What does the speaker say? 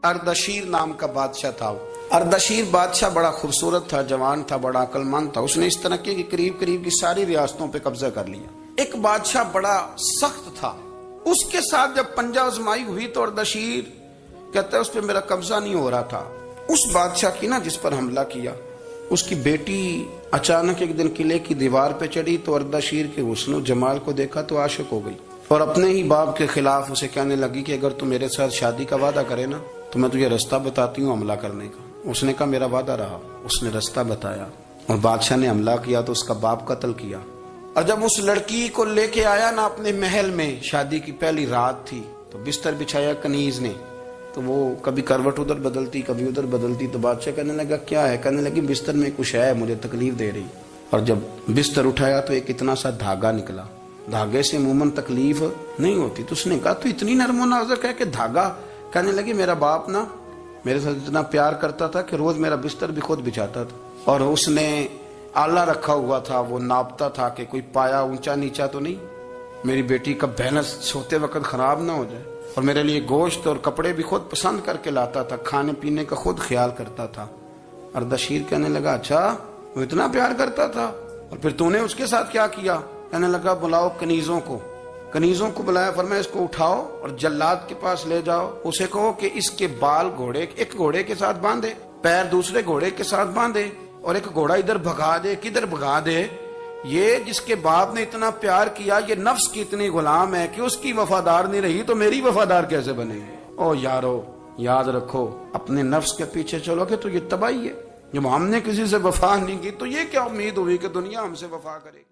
Ardashir نام کا بادشاہ تھا۔ اردشیر بادشاہ بڑا خوبصورت تھا، جوان تھا، بڑا عقل مند تھا۔ اس نے اس طرح کی قریب کی ساری ریاستوں پہ قبضہ کر لیا۔ ایک بادشاہ بڑا سخت تھا، اس کے ساتھ جب پنجہ آزمائی ہوئی تو اردشیر کہتا ہے اس پہ میرا قبضہ نہیں ہو رہا تھا۔ اس بادشاہ کی جس پر حملہ کیا، اس کی بیٹی اچانک ایک دن قلعے کی دیوار پہ چڑھی تو اردشیر کے حسن و جمال کو دیکھا تو عاشق ہو گئی، اور اپنے ہی باپ کے خلاف اسے کہنے لگی کہ اگر تم میرے ساتھ شادی کا وعدہ کرے نا تو میں تجھے رستہ بتاتی ہوں حملہ کرنے کا۔ اس نے کہا میرا وعدہ رہا۔ اس نے رستہ بتایا اور بادشاہ نے حملہ کیا تو اس کا باپ قتل کیا۔ اور جب اس لڑکی کو لے کے آیا نا اپنے محل میں، شادی کی پہلی رات تھی، تو بستر بچھایا کنیز نے، تو وہ کبھی کروٹ ادھر بدلتی کبھی ادھر بدلتی، تو بادشاہ کہنے لگا کیا ہے؟ کہنے لگی بستر میں کچھ ہے، مجھے تکلیف دے رہی۔ اور جب بستر اٹھایا تو ایک اتنا سا دھاگا نکلا۔ دھاگے سے عموماً تکلیف نہیں ہوتی، تو اس نے کہا تو اتنی نرم و نازک ہے کہ دھاگا؟ کہنے لگی میرا باپ میرے ساتھ اتنا پیار کرتا تھا کہ روز میرا بستر بھی خود بچھاتا تھا، اور اس نے آلہ رکھا ہوا تھا، وہ ناپتا تھا کہ کوئی پایا اونچا نیچا تو نہیں، میری بیٹی کا بہنس سوتے وقت خراب نہ ہو جائے، اور میرے لیے گوشت اور کپڑے بھی خود پسند کر کے لاتا تھا، کھانے پینے کا خود خیال کرتا تھا۔ اردشیر کہنے لگا اچھا وہ اتنا پیار کرتا تھا، اور پھر تو نے اس کے ساتھ کیا کیا؟ کہنے لگا بلاؤ کنیزوں کو۔ کنیزوں کو بلایا، فرمایا اس کو اٹھاؤ اور جلاد کے پاس لے جاؤ، اسے کہو کہ اس کے بال ایک گھوڑے کے ساتھ باندھے، پیر دوسرے گھوڑے کے ساتھ باندھے، اور ایک گھوڑا ادھر بھگا دے۔ کدھر بھگا دے؟ یہ جس کے باپ نے اتنا پیار کیا، یہ نفس کی اتنی غلام ہے کہ اس کی وفادار نہیں رہی تو میری وفادار کیسے بنے گی؟ او یارو، یاد رکھو اپنے نفس کے پیچھے چلو گے تو یہ تباہی ہے۔ جب ہم نے کسی سے وفا نہیں کی تو یہ کیا امید ہوئی کہ دنیا ہم سے وفا کرے گی؟